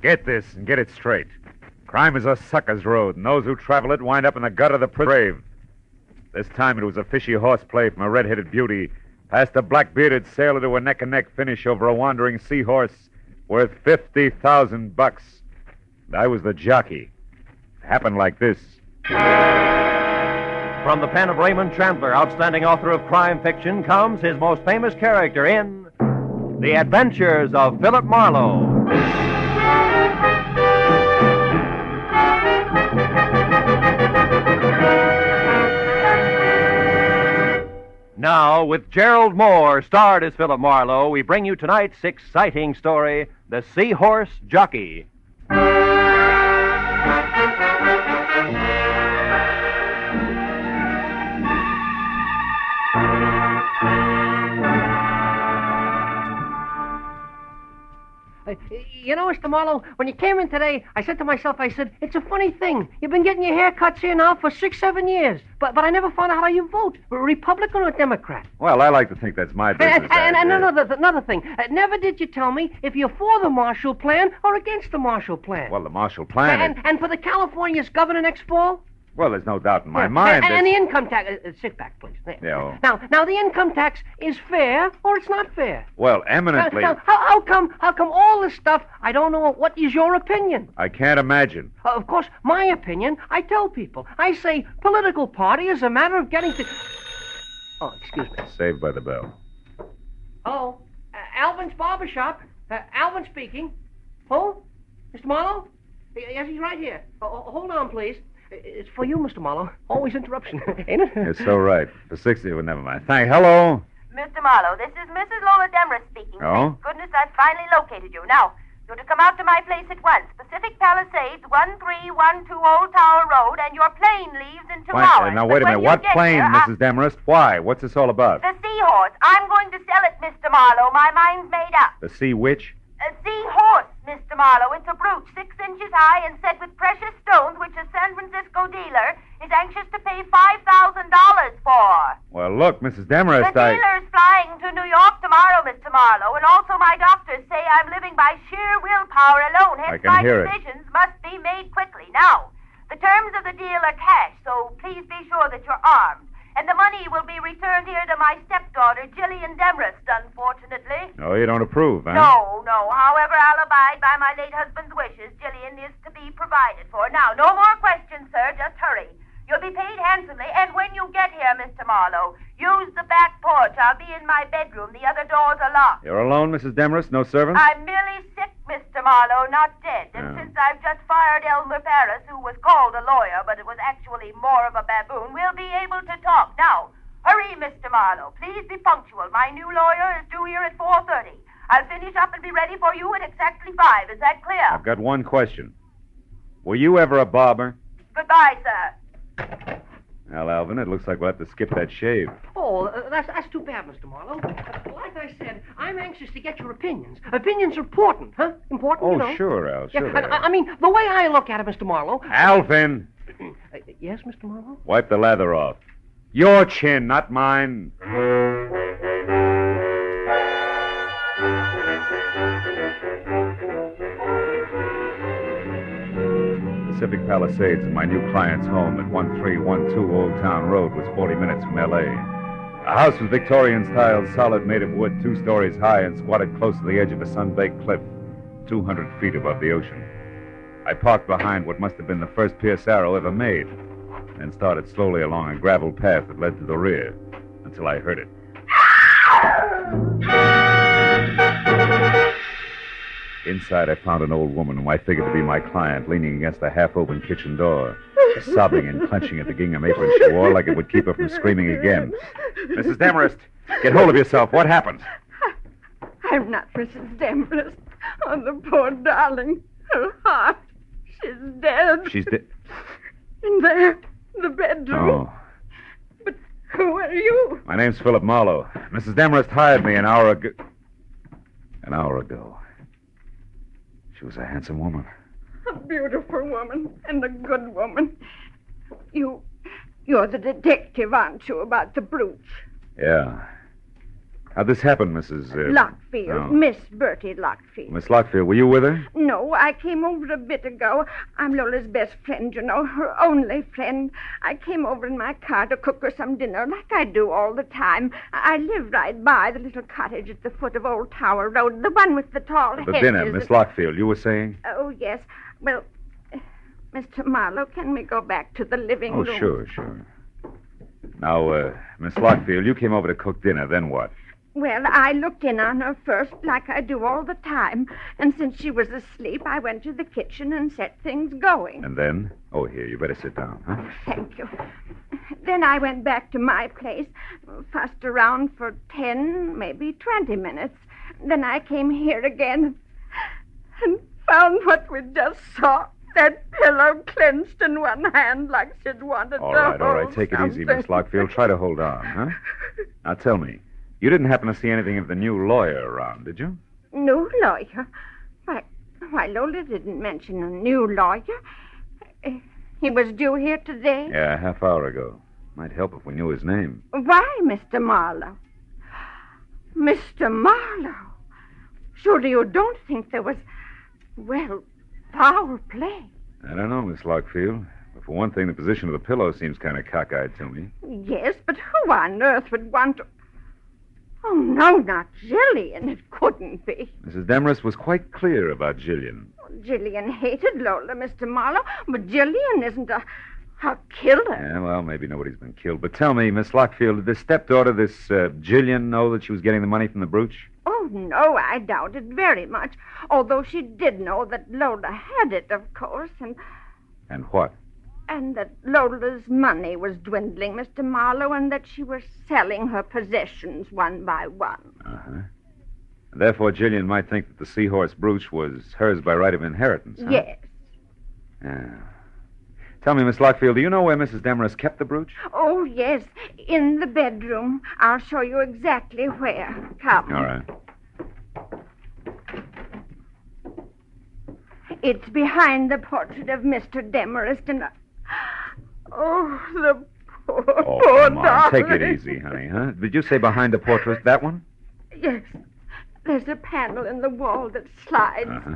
Get this and get it straight. Crime is a sucker's road, and those who travel it wind up in the gut of the grave. This time it was a fishy horseplay from a red-headed beauty past a black-bearded sailor to a neck-and-neck finish over a wandering seahorse worth $50,000. And I was the jockey. It happened like this. From the pen of Raymond Chandler, outstanding author of crime fiction, comes his most famous character in The Adventures of Philip Marlowe. Now, with Gerald Mohr, starred as Philip Marlowe, we bring you tonight's exciting story, The Sea Horse Jockey. You know, Mr. Marlowe, when you came in today, I said to myself, it's a funny thing. You've been getting your haircuts here now for 6-7 years. But I never found out how you vote. Republican or Democrat? Well, I like to think that's my business. And another thing. Never did you tell me if you're for the Marshall Plan or against the Marshall Plan. Well, the Marshall Plan And for the California's governor next fall? Well, there's no doubt in my mind. And the income tax. Sit back, please. Yeah. Now, the income tax is fair or it's not fair? Well, eminently. Now, how come all this stuff? I don't know. What is your opinion? I can't imagine. Of course, my opinion. I tell people. I say political party is a matter of getting to. Oh, excuse me. Saved by the bell. Hello, Alvin's barbershop. Alvin speaking. Who? Mr. Marlowe? Yes, he's right here. Hold on, please. It's for you, Mr. Marlowe. Always interruption, ain't it? You're so right. For 60, well, never mind. Hello? Mr. Marlowe, this is Mrs. Lola Demarest speaking. Oh? Thank goodness I've finally located you. Now, you're to come out to my place at once. Pacific Palisades, 1312 Old Tower Road, and your plane leaves in 2 hours. Now, wait a minute. What plane, Mrs. Demarest? Why? What's this all about? The Sea Horse. I'm going to sell it, Mr. Marlowe. My mind's made up. The Sea Witch? A Sea Horse, Mr. Marlowe. It's a brooch 6 inches high and set with precious stones, which a San Francisco dealer is anxious to pay $5,000 for. Well, look, Mrs. Demarest, The dealer's flying to New York tomorrow, Mr. Marlowe, and also my doctors say I'm living by sheer willpower alone. Hence, my decisions must be made quickly. Now, the terms of the deal are cash, so please be sure that you're armed. And the money will be returned here to my stepdaughter, Jillian Demarest, unfortunately. Oh, you don't approve, huh? No. However, I'll abide by my late husband's wishes. Jillian is to be provided for. Now, no more questions, sir. Just hurry. You'll be paid handsomely, and when you get here, Mr. Marlowe, use the back porch. I'll be in my bedroom. The other doors are locked. You're alone, Mrs. Demarest? No servants? I'm merely sick, Mr. Marlowe, not dead. And since I've just fired Elmer Paris, who was called a lawyer, but it was actually more of a baboon, we'll be able to talk. Now, hurry, Mr. Marlowe. Please be punctual. My new lawyer is due here at 4:30. I'll finish up and be ready for you at exactly 5. Is that clear? I've got one question. Were you ever a barber? Goodbye, sir. Well, Alvin, it looks like we'll have to skip that shave. Oh, that's too bad, Mr. Marlowe. Like I said, I'm anxious to get your opinions. Opinions are important, huh? Important, you know. Oh, sure, Al. Sure. Yeah, I mean, the way I look at it, Mr. Marlowe. Alvin! Yes, Mr. Marlowe? Wipe the lather off. Your chin, not mine. Pacific Palisades and my new client's home at 1312 Old Town Road was 40 minutes from L.A. The house was Victorian style, solid, made of wood, 2 stories high, and squatted close to the edge of a sun-baked cliff, 200 feet above the ocean. I parked behind what must have been the first Pierce Arrow ever made, and started slowly along a gravel path that led to the rear, until I heard it. Inside, I found an old woman whom I figured to be my client, leaning against the half-open kitchen door, sobbing and clenching at the gingham apron she wore like it would keep her from screaming again. Mrs. Demarest, get hold of yourself. What happened? I'm not Mrs. Demarest. Oh, the poor darling. Her heart. She's dead. She's dead? In there, the bedroom. Oh. But who are you? My name's Philip Marlowe. Mrs. Demarest hired me an hour ago. She was a handsome woman. A beautiful woman and a good woman. You're the detective, aren't you, about the brooch? Yeah. How'd this happen, Mrs. Lockfield. Oh. Miss Bertie Lockfield. Miss Lockfield, were you with her? No, I came over a bit ago. I'm Lola's best friend, you know, her only friend. I came over in my car to cook her some dinner, like I do all the time. I live right by the little cottage at the foot of Old Tower Road, the one with the tall hedges. The dinner, Miss Lockfield, you were saying? Oh, yes. Well, Mr. Marlowe, can we go back to the living room? Oh, sure. Now, Miss Lockfield, you came over to cook dinner, then what? Well, I looked in on her first, like I do all the time. And since she was asleep, I went to the kitchen and set things going. And then? Oh, here, you better sit down, huh? Thank you. Then I went back to my place, fussed around for 10, maybe 20 minutes. Then I came here again and found what we just saw. That pillow clenched in one hand like she'd wanted to hold All right. Take it easy, Miss Lockfield. Try to hold on, huh? Now, tell me, you didn't happen to see anything of the new lawyer around, did you? New lawyer? Why, Lola didn't mention a new lawyer. He was due here today? Yeah, a half hour ago. Might help if we knew his name. Why, Mr. Marlowe? Mr. Marlowe? Surely you don't think there was, well, foul play? I don't know, Miss Lockfield. But for one thing, the position of the pillow seems kind of cockeyed to me. Yes, but who on earth would want to... Oh, no, not Jillian. It couldn't be. Mrs. Demarest was quite clear about Jillian. Jillian hated Lola, Mr. Marlowe, but Jillian isn't a killer. Yeah, well, maybe nobody's been killed. But tell me, Miss Lockfield, did this stepdaughter, this Jillian, know that she was getting the money from the brooch? Oh, no, I doubt it very much. Although she did know that Lola had it, of course, and... And what? And that Lola's money was dwindling, Mr. Marlowe, and that she was selling her possessions one by one. Uh-huh. And therefore, Jillian might think that the Sea Horse brooch was hers by right of inheritance, huh? Yes. Yeah. Tell me, Miss Lockfield, do you know where Mrs. Demarest kept the brooch? Oh, yes, in the bedroom. I'll show you exactly where. Come. All right. It's behind the portrait of Mr. Demarest and... Oh, the poor Come on. darling. Take it easy, honey, huh? Did you say behind the portrait, that one? Yes. There's a panel in the wall that slides. Uh-huh.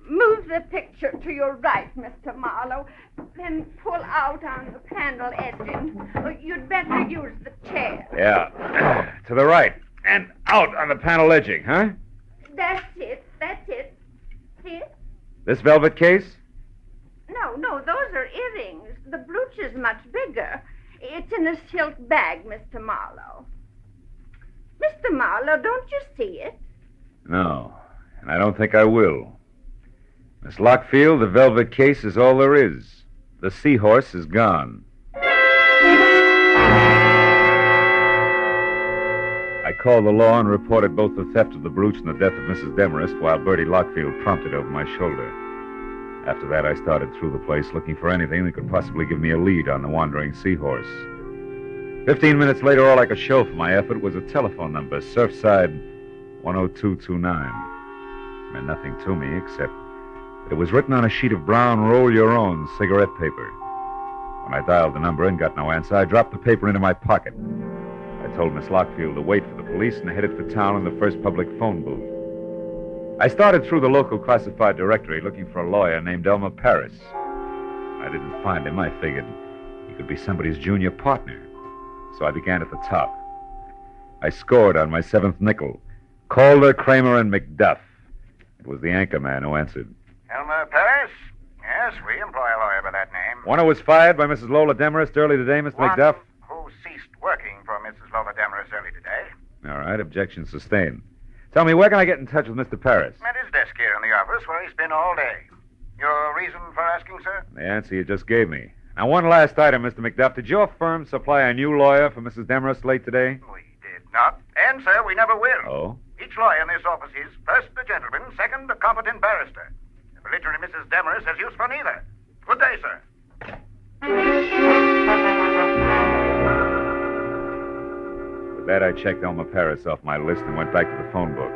Move the picture to your right, Mr. Marlowe. Then pull out on the panel edging. You'd better use the chair. Yeah. To the right. And out on the panel edging, huh? That's it. See? This velvet case? No, those are earrings. The brooch is much bigger. It's in a silk bag, Mr. Marlowe. Mr. Marlowe, don't you see it? No, and I don't think I will. Miss Lockfield, the velvet case is all there is. The Sea Horse is gone. I called the law and reported both the theft of the brooch and the death of Mrs. Demarest while Bertie Lockfield prompted over my shoulder. After that, I started through the place looking for anything that could possibly give me a lead on the wandering Sea Horse. 15 minutes later, all I could show for my effort was a telephone number, Surfside 10229. It meant nothing to me except that it was written on a sheet of brown roll-your-own cigarette paper. When I dialed the number and got no answer, I dropped the paper into my pocket. I told Miss Lockfield to wait for the police and headed for town in the first public phone booth. I started through the local classified directory looking for a lawyer named Elmer Paris. When I didn't find him, I figured he could be somebody's junior partner. So I began at the top. I scored on my seventh nickel. Calder, Kramer, and McDuff. It was the anchor man who answered. Elmer Paris? Yes, we employ a lawyer by that name. One who was fired by Mrs. Lola Demarest early today, Mr. McDuff? Who ceased working for Mrs. Lola Demarest early today. All right, objection sustained. Tell me, where can I get in touch with Mr. Paris? At his desk here in the office where he's been all day. Your reason for asking, sir? The answer you just gave me. Now, one last item, Mr. McDuff. Did your firm supply a new lawyer for Mrs. Demarest late today? We did not. And, sir, we never will. Oh? Each lawyer in this office is, first, a gentleman, second, a competent barrister. The belligerent Mrs. Demarest has use for neither. Good day, sir. With that, I checked Elmer Paris off my list and went back to the phone book.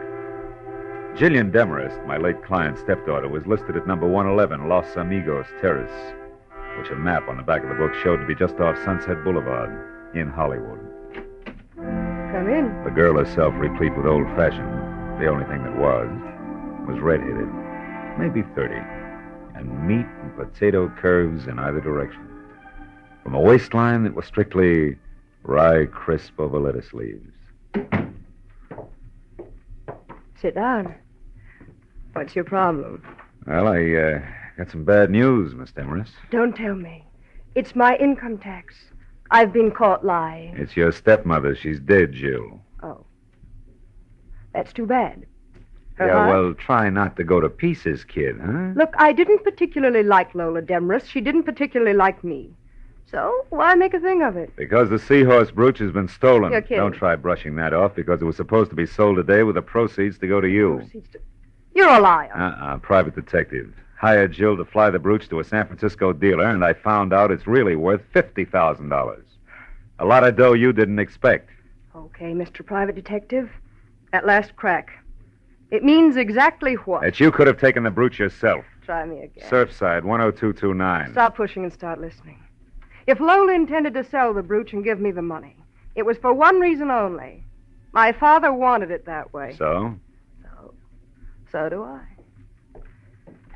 Jillian Demarest, my late client's stepdaughter, was listed at number 111 Los Amigos Terrace, which a map on the back of the book showed to be just off Sunset Boulevard in Hollywood. Come in. The girl herself, replete with old-fashioned, the only thing that was red-headed, maybe 30, and meat and potato curves in either direction. From a waistline that was strictly rye crisp over lettuce leaves. Sit down. What's your problem? Well, I got some bad news, Miss Demarest. Don't tell me. It's my income tax. I've been caught lying. It's your stepmother. She's dead, Jill. Oh. That's too bad. Well, try not to go to pieces, kid, huh? Look, I didn't particularly like Lola Demarest. She didn't particularly like me. So, why make a thing of it? Because the Sea Horse brooch has been stolen. You're kidding. Don't try brushing that off, because it was supposed to be sold today with the proceeds to go to you. You're a liar. Private detective. Hired Jill to fly the brooch to a San Francisco dealer, and I found out it's really worth $50,000. A lot of dough you didn't expect. Okay, Mr. Private Detective. At last crack. It means exactly what? That you could have taken the brooch yourself. Try me again. Surfside, 10229. Stop pushing and start listening. If Lola intended to sell the brooch and give me the money, it was for one reason only. My father wanted it that way. So? So do I.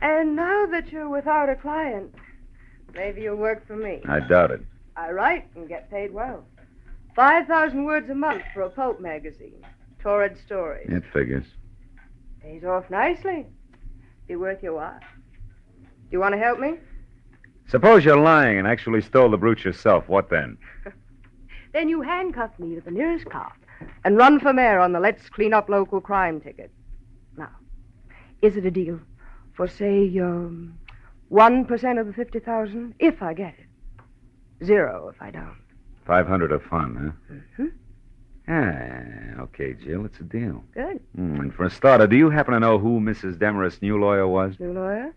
And now that you're without a client, maybe you'll work for me. I doubt it. I write and get paid well. 5,000 words a month for a pulp magazine. Torrid stories. It figures. Pays off nicely. Be worth your while. Do you want to help me? Suppose you're lying and actually stole the brooch yourself. What then? Then you handcuff me to the nearest car and run for mayor on the Let's Clean Up Local Crime ticket. Now, is it a deal for, say, 1% of the 50,000 if I get it? 0 if I don't. 500 of fun, huh? Mm-hmm. Okay, Jill, it's a deal. Good. And for a starter, do you happen to know who Mrs. Demarest's new lawyer was? New lawyer?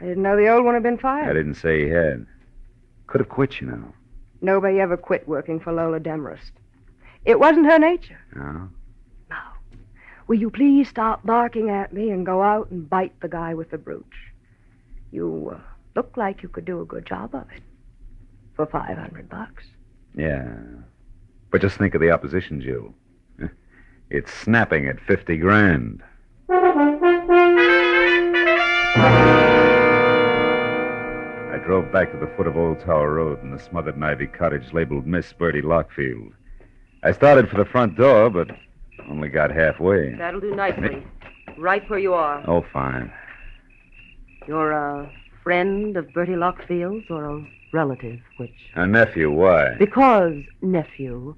I didn't know the old one had been fired. I didn't say he had. Could have quit, you know. Nobody ever quit working for Lola Demarest. It wasn't her nature. No? Now, will you please stop barking at me and go out and bite the guy with the brooch? You look like you could do a good job of it. For $500. Yeah. But just think of the opposition, Jill. It's snapping at 50 grand. I drove back to the foot of Old Tower Road in the smothered and ivy cottage labeled Miss Bertie Lockfield. I started for the front door, but only got halfway. That'll do nicely. Right where you are. Oh, fine. You're a friend of Bertie Lockfield's or a relative, which? A nephew, why? Because, nephew,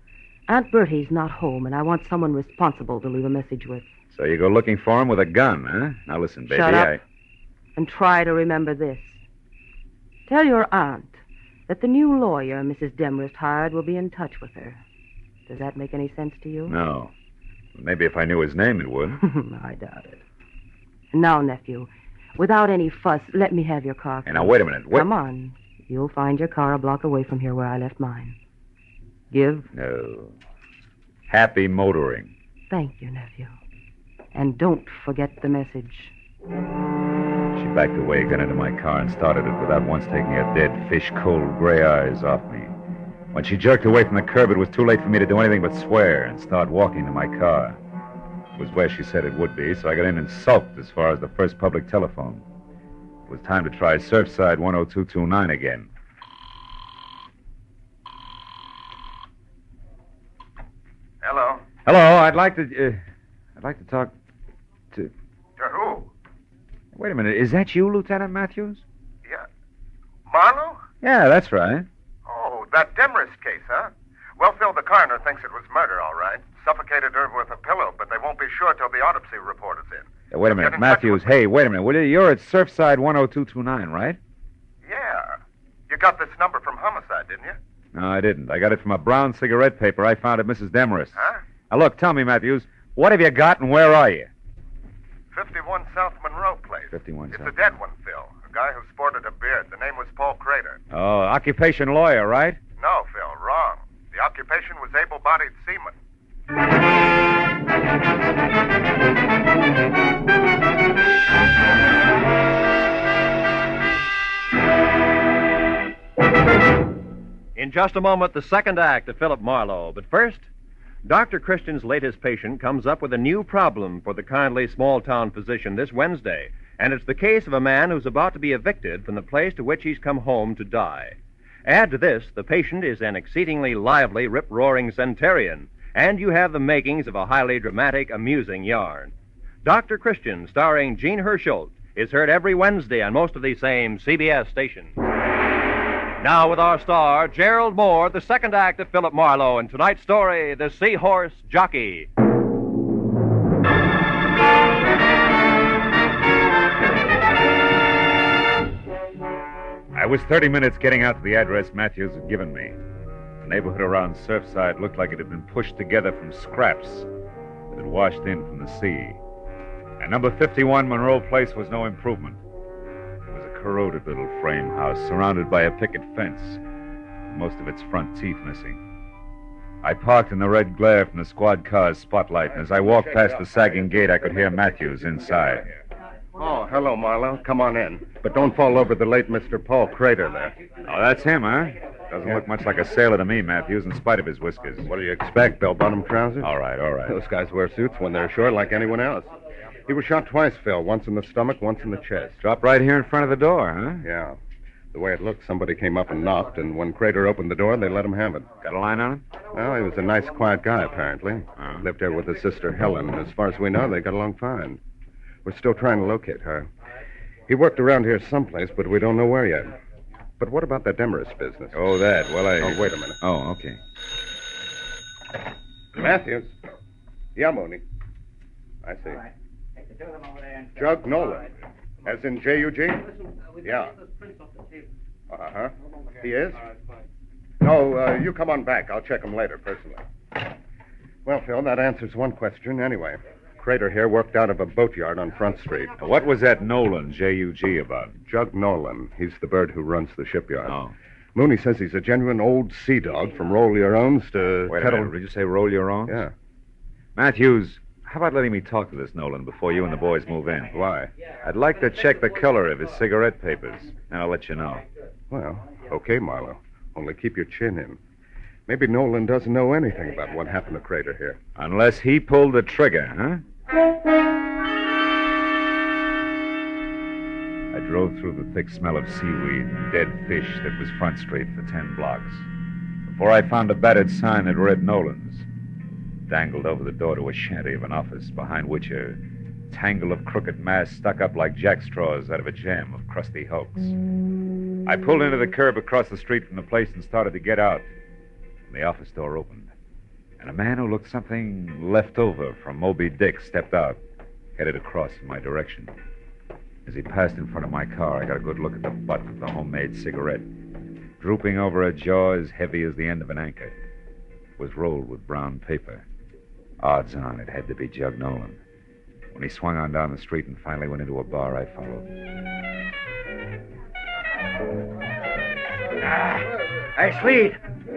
Aunt Bertie's not home, and I want someone responsible to leave a message with. So you go looking for him with a gun, huh? Now listen, baby, Shut up and try to remember this. Tell your aunt that the new lawyer Mrs. Demarest hired will be in touch with her. Does that make any sense to you? No. Maybe if I knew his name, it would. I doubt it. Now, nephew, without any fuss, let me have your car. Hey, now, wait a minute. Come on. You'll find your car a block away from here where I left mine. Give? No. Happy motoring. Thank you, nephew. And don't forget the message. She backed away, got into my car, and started it without once taking her dead, fish-cold gray eyes off me. When she jerked away from the curb, it was too late for me to do anything but swear and start walking to my car. It was where she said it would be, so I got in and sulked as far as the first public telephone. It was time to try Surfside 10229 again. Hello. Hello, I'd like to talk to... To who? Wait a minute, is that you, Lieutenant Matthews? Yeah. Marlowe? Yeah, that's right. Oh, that Demarest case, huh? Well, Phil, the coroner thinks it was murder, all right. Suffocated her with a pillow, but they won't be sure till the autopsy report is in. Wait a minute, Matthews. Hey, wait a minute. Will you? You're at Surfside 10229, right? Yeah. You got this number from homicide, didn't you? No, I didn't. I got it from a brown cigarette paper I found at Mrs. Demarest's. Huh? Now, look, tell me, Matthews, what have you got and where are you? 51 South Monroe Place. 51 It's South. a dead one, Phil. A guy who sported a beard. The name was Paul Crater. Oh, occupation lawyer, right? No, Phil, wrong. The occupation was able-bodied seaman. In just a moment, the second act of Philip Marlowe. But first, Dr. Christian's latest patient comes up with a new problem for the kindly small-town physician this Wednesday, and it's the case of a man who's about to be evicted from the place to which he's come home to die. Add to this, the patient is an exceedingly lively, rip-roaring centenarian, and you have the makings of a highly dramatic, amusing yarn. Dr. Christian, starring Gene Herschel, is heard every Wednesday on most of these same CBS stations. Now with our star, Gerald Mohr, the second act of Philip Marlowe, and tonight's story, The Sea Horse Jockey. I was 30 minutes getting out to the address Matthews had given me. The neighborhood around Surfside looked like it had been pushed together from scraps that had washed in from the sea. And number 51 Monroe Place was no improvement. It was a corroded little frame house surrounded by a picket fence, most of its front teeth missing. I parked in the red glare from the squad car's spotlight, and as I walked past the sagging gate, I could hear Matthews inside. Oh, hello, Marlowe. Come on in. But don't fall over the late Mr. Paul Crater there. Oh, that's him, huh? Doesn't look much like a sailor to me, Matthews, in spite of his whiskers. What do you expect, bell-bottom trousers? All right. Those guys wear suits when they're ashore like anyone else. He was shot twice, Phil. Once in the stomach, once in the chest. Dropped right here in front of the door, huh? Yeah. The way it looked, somebody came up and knocked, and when Crater opened the door, they let him have it. Got a line on him? Well, he was a nice, quiet guy, apparently. Lived here with his sister, Helen. As far as we know, they got along fine. We're still trying to locate her. He worked around here someplace, but we don't know where yet. But what about that Demarest business? Oh, that. Well, Oh, wait a minute. Oh, okay. Matthews. Yeah, Mooney. I see. Jug Nolan. As in J-U-G? Yeah. Uh-huh. He is? No, you come on back. I'll check him later, personally. Well, Phil, that answers one question anyway. Crater here worked out of a boatyard on Front Street. What was that Nolan, J-U-G, about? Jug Nolan. He's the bird who runs the shipyard. Oh. Mooney says he's a genuine old sea dog from roll your owns to Wait a minute. Did you say roll your own? Yeah. Matthews, how about letting me talk to this Nolan before you and the boys move in? Why? I'd like to check the color of his cigarette papers, and I'll let you know. Well, okay, Marlowe. Only keep your chin in. Maybe Nolan doesn't know anything about what happened to Crater here. Unless he pulled the trigger, huh? I drove through the thick smell of seaweed and dead fish that was Front Street for 10 blocks before I found a battered sign that read Nolan's, dangled over the door to a shanty of an office behind which a tangle of crooked masts stuck up like jackstraws out of a jam of crusty hulks. I pulled into the curb across the street from the place and started to get out. The office door opened, and a man who looked something left over from Moby Dick stepped out, headed across in my direction. As he passed in front of my car, I got a good look at the butt of the homemade cigarette. Drooping over a jaw as heavy as the end of an anchor. It was rolled with brown paper. Odds on it had to be Jug Nolan. When he swung on down the street and finally went into a bar, I followed. Hey, sweet.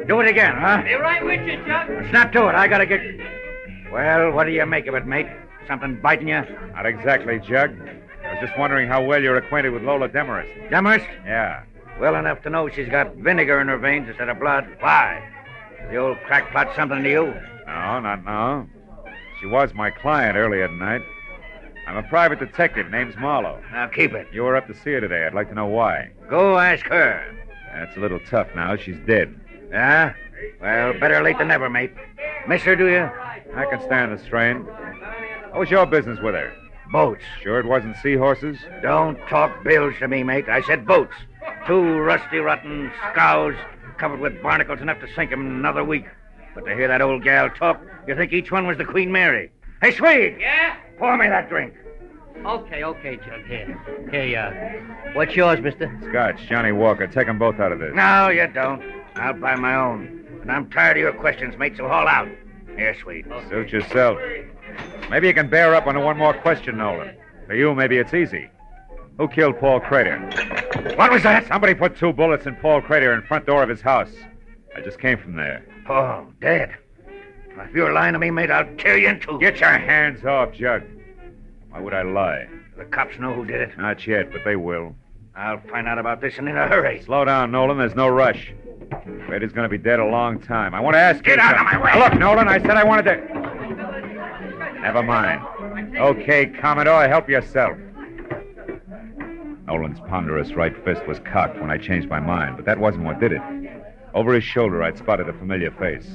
Do it again, huh? Be right with you, Jug. Snap to it. I gotta get... Well, what do you make of it, mate? Something biting you? Not exactly, Jug. I was just wondering how well you're acquainted with Lola Demarest. Demarest? Yeah. Well enough to know she's got vinegar in her veins instead of blood. Why? The old crackpot something to you? No, not now. She was my client earlier tonight. I'm a private detective. Name's Marlowe. Now, keep it. You were up to see her today. I'd like to know why. Go ask her. That's a little tough now. She's dead. Yeah? Well, better late than never, mate. Miss her, do you? I can stand the strain. What was your business with her? Boats. Sure it wasn't seahorses? Don't talk bills to me, mate. I said boats. 2 rusty, rotten scows covered with barnacles enough to sink 'em in another week. But to hear that old gal talk, you think each one was the Queen Mary. Hey, Swede! Yeah? Pour me that drink. Okay, Jug. Here, what's yours, mister? Scotch, Johnny Walker. Take them both out of this. No, you don't. I'll buy my own. And I'm tired of your questions, mate, so haul out. Here, Swede. Suit yourself. Maybe you can bear up on one more question, Nolan. For you, maybe it's easy. Who killed Paul Crater? What was that? Somebody put 2 bullets in Paul Crater in front door of his house. I just came from there. Paul, dead. If you're lying to me, mate, I'll tear you in two. Get your hands off, Jug. Why would I lie? The cops know who did it. Not yet, but they will. I'll find out about this and in a hurry. Slow down, Nolan. There's no rush. Brady's going to be dead a long time. I want to ask you. Get out of my way. Now, look, Nolan, I said I wanted to. Never mind. Okay, Commodore, help yourself. Nolan's ponderous right fist was cocked when I changed my mind, but that wasn't what did it. Over his shoulder, I'd spotted a familiar face.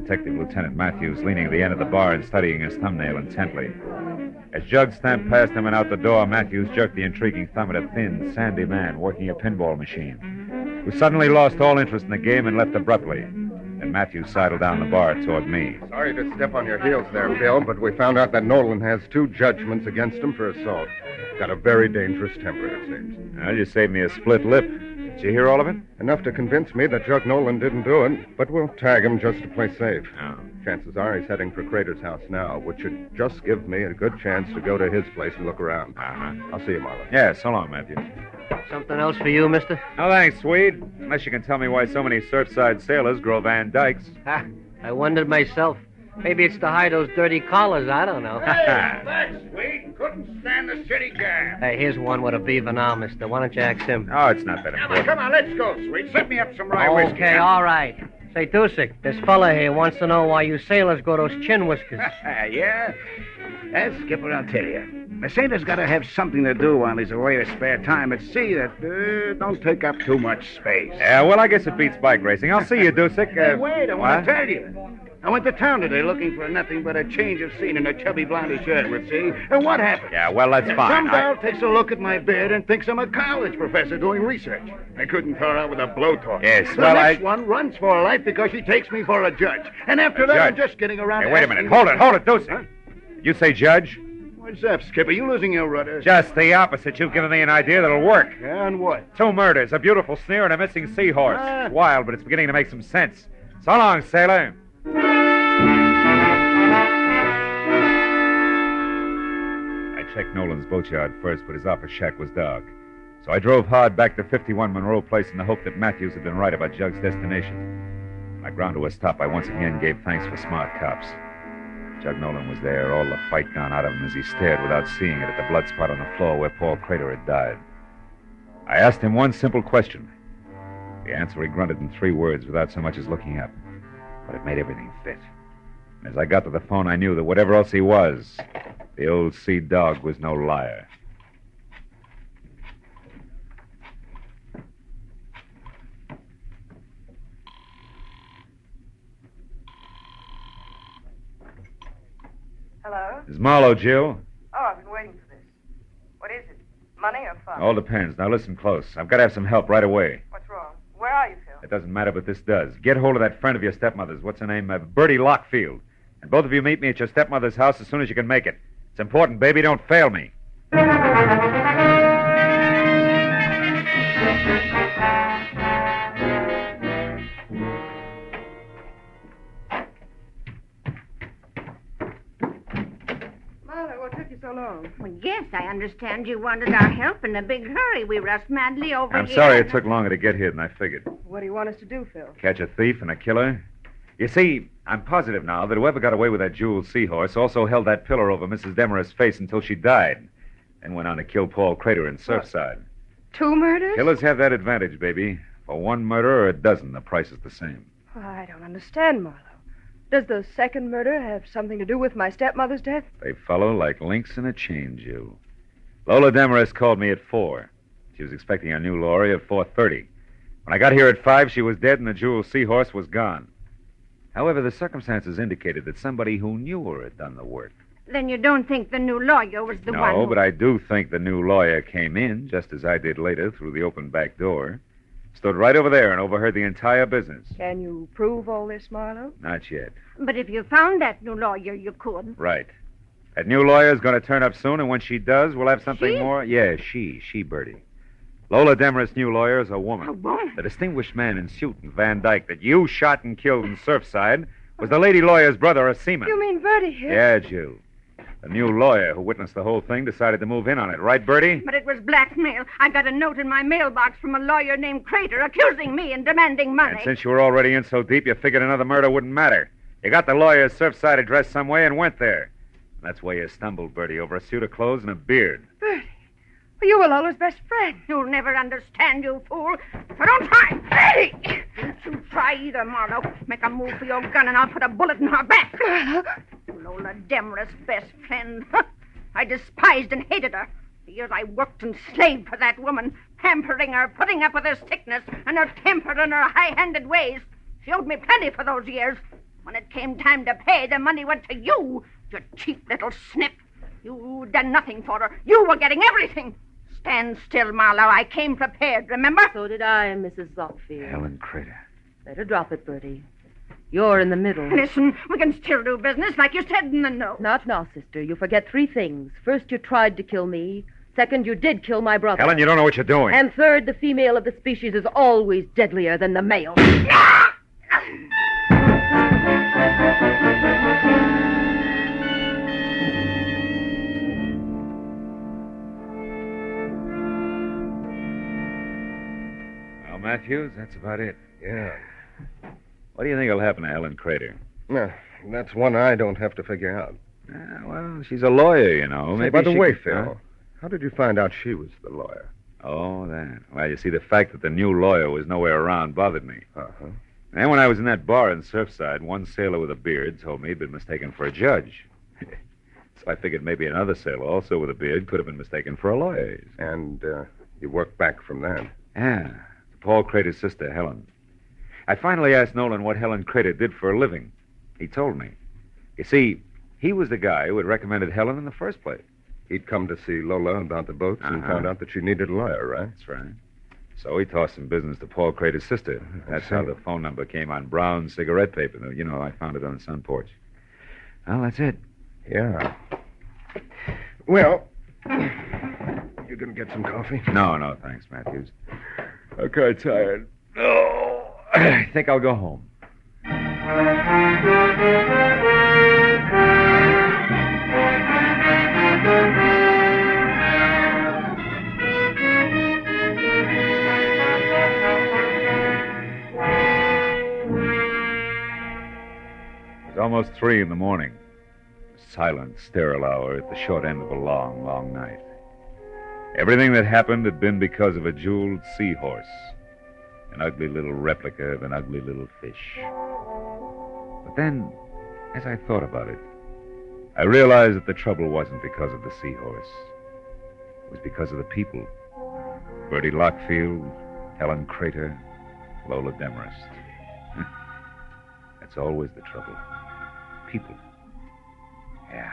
Detective Lieutenant Matthews leaning at the end of the bar and studying his thumbnail intently. As Jug stamped past him and out the door, Matthews jerked the intriguing thumb at a thin, sandy man working a pinball machine, who suddenly lost all interest in the game and left abruptly. And Matthews sidled down the bar toward me. Sorry to step on your heels there, Bill, but we found out that Nolan has 2 judgments against him for assault. Got a very dangerous temper, it seems. Well, you saved me a split lip. Did you hear all of it? Enough to convince me that Jug Nolan didn't do it, but we'll tag him just to play safe. Oh. Chances are he's heading for Crater's house now, which should just give me a good chance to go to his place and look around. Uh-huh. I'll see you, Marlowe. Yeah, so long, Matthew. Something else for you, mister? No, thanks, Swede. Unless you can tell me why so many surfside sailors grow Van Dykes. Ha, I wondered myself. Maybe it's to hide those dirty collars. I don't know. Hey, thanks, Sweet. Couldn't stand the city gas. Hey, here's one with a beaver now, mister. Why don't you ask him? Oh, it's not that important. Come on, let's go, Sweet. Set me up some rye whiskey. Okay, all right. Say, Dusek, this fella here wants to know why you sailors grow those chin whiskers. Yeah? Skipper, I'll tell you. A sailor's got to have something to do while he's away to spare time at sea that don't take up too much space. Yeah, well, I guess it beats bike racing. I'll see you, Dusek. Hey, wait, I want what? to tell you. I went to town today looking for nothing but a change of scene and a chubby blondie Sherwood, see? And what happened? Yeah, well, that's fine. Some gal takes a look at my bed and thinks I'm a college professor doing research. I couldn't thaw out with a blowtorch. Yes, the well, next one runs for her life because she takes me for a judge. And after that, I'm just getting around Hey, to wait a asking- minute. Hold it, Dusek. Huh? You say judge? What's up, Skipper? You losing your rudder? Just the opposite. You've given me an idea that'll work. Yeah, and what? 2 murders, a beautiful sneer, and a missing seahorse. Ah. It's wild, but it's beginning to make some sense. So long, sailor. I checked Nolan's boatyard first, but his office shack was dark. So I drove hard back to 51 Monroe Place in the hope that Matthews had been right about Jug's destination. When I ground to a stop, I once again gave thanks for smart cops. Jug Nolan was there, all the fight gone out of him as he stared without seeing it at the blood spot on the floor where Paul Crater had died. I asked him one simple question. The answer he grunted in 3 words without so much as looking up. But it made everything fit. And as I got to the phone, I knew that whatever else he was, the old sea dog was no liar. Hello? Is Marlowe, Jill? Oh, I've been waiting for this. What is it? Money or fun? All depends. Now listen close. I've got to have some help right away. What's wrong? Where are you, Phil? It doesn't matter, but this does. Get hold of that friend of your stepmother's. What's her name? Bertie Lockfield. And both of you meet me at your stepmother's house as soon as you can make it. It's important, baby. Don't fail me. Marlowe, what took you so long? Well, yes, I understand you wanted our help in a big hurry. We rushed madly over I'm here. sorry it took longer to get here than I figured. What do you want us to do, Phil? Catch a thief and a killer? You see, I'm positive now that whoever got away with that jeweled seahorse also held that pillar over Mrs. Demarest's face until she died, then went on to kill Paul Crater in Surfside. 2 murders? Killers have that advantage, baby. For 1 murder or a dozen, the price is the same. Oh, I don't understand, Marlowe. Does the second murder have something to do with my stepmother's death? They follow like links in a chain, Jill. Lola Demarest called me at 4. She was expecting our new lorry at 4:30. When I got here at 5, she was dead and the jeweled seahorse was gone. However, the circumstances indicated that somebody who knew her had done the work. Then you don't think the new lawyer was the one No, who... but I do think the new lawyer came in, just as I did later, through the open back door. Stood right over there and overheard the entire business. Can you prove all this, Marlowe? Not yet. But if you found that new lawyer, you could. Right. That new lawyer's going to turn up soon, and when she does, we'll have something She? more. Yeah, she, Bertie. Lola Demarest's new lawyer is a woman. A woman? The distinguished man in suit and Van Dyke that you shot and killed in Surfside was the lady lawyer's brother, a seaman. You mean Bertie here? Yeah, Jill. The new lawyer who witnessed the whole thing decided to move in on it. Right, Bertie? But it was blackmail. I got a note in my mailbox from a lawyer named Crater accusing me and demanding money. And since you were already in so deep, you figured another murder wouldn't matter. You got the lawyer's Surfside address some way and went there. And that's where you stumbled, Bertie, over a suit of clothes and a beard. Bertie. You were Lola's best friend. You'll never understand, you fool. So don't try. Hey! Don't you try either, Marlowe. Make a move for your gun and I'll put a bullet in her back. Lola Demarest's best friend. I despised and hated her. For years I worked and slaved for that woman, pampering her, putting up with her sickness and her temper and her high-handed ways. She owed me plenty for those years. When it came time to pay, the money went to you, you cheap little snip. You'd done nothing for her. You were getting everything. Stand still, Marlowe. I came prepared, remember? So did I, Mrs. Lockfield. Helen Crater. Better drop it, Bertie. You're in the middle. Listen, we can still do business like you said in the note. Not now, sister. You forget 3 things. First, you tried to kill me. Second, you did kill my brother. Helen, you don't know what you're doing. And third, the female of the species is always deadlier than the male. Well, Matthews, that's about it. Yeah. What do you think will happen to Helen Crater? Well, that's one I don't have to figure out. Well, she's a lawyer, you know. Say, Maybe by the she way, could- Phil, Huh? how did you find out she was the lawyer? Oh, that. Well, you see, the fact that the new lawyer was nowhere around bothered me. Uh-huh. And when I was in that bar in Surfside, one sailor with a beard told me he'd been mistaken for a judge. So I figured maybe another sailor, also with a beard, could have been mistaken for a lawyer. And you worked back from that. Yeah, Paul Crater's sister, Helen. I finally asked Nolan what Helen Crater did for a living. He told me. You see, he was the guy who had recommended Helen in the first place. He'd come to see Lola about the boats and found out that she needed a lawyer, right? That's right. So he tossed some business to Paul Crater's sister. That's how the phone number came on brown cigarette paper. You know, I found it on the sun porch. Well, that's it. Yeah. Well, you gonna get some coffee? No, thanks, Matthews. I'm kind of tired. Oh, I think I'll go home. It was almost 3 in the morning. A silent, sterile hour at the short end of a long, long night. Everything that happened had been because of a jeweled seahorse, an ugly little replica of an ugly little fish. But then, as I thought about it, I realized that the trouble wasn't because of the seahorse. It was because of the people. Bertie Lockfield, Helen Crater, Lola Demarest. That's always the trouble. People. Yeah.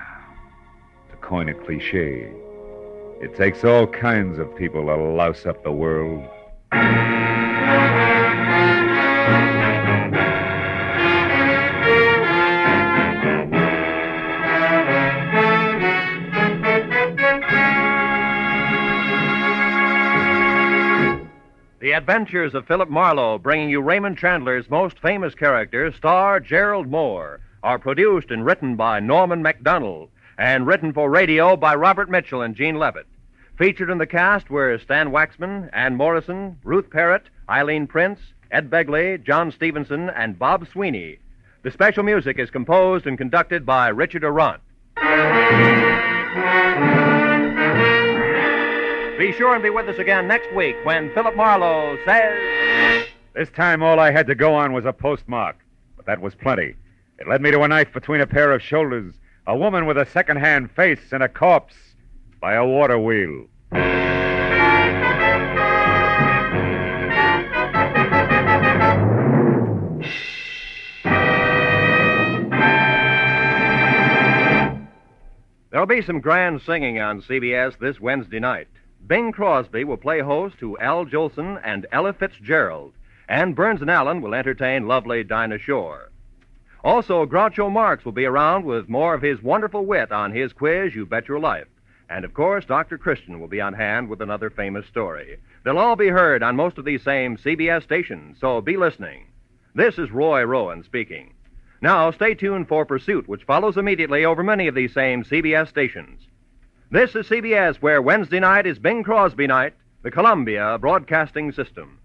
To coin a cliche, it takes all kinds of people to louse up the world. The Adventures of Philip Marlowe, bringing you Raymond Chandler's most famous character, star Gerald Mohr, are produced and written by Norman MacDonald and written for radio by Robert Mitchell and Gene Levitt. Featured in the cast were Stan Waxman, Ann Morrison, Ruth Parrott, Eileen Prince, Ed Begley, John Stevenson, and Bob Sweeney. The special music is composed and conducted by Richard Arant. Be sure and be with us again next week when Philip Marlowe says... This time all I had to go on was a postmark, but that was plenty. It led me to a knife between a pair of shoulders, a woman with a second-hand face, and a corpse by a water wheel. There'll be some grand singing on CBS this Wednesday night. Bing Crosby will play host to Al Jolson and Ella Fitzgerald, and Burns and Allen will entertain lovely Dinah Shore. Also, Groucho Marx will be around with more of his wonderful wit on his quiz, You Bet Your Life. And, of course, Dr. Christian will be on hand with another famous story. They'll all be heard on most of these same CBS stations, so be listening. This is Roy Rowan speaking. Now, stay tuned for Pursuit, which follows immediately over many of these same CBS stations. This is CBS, where Wednesday night is Bing Crosby night, the Columbia Broadcasting System.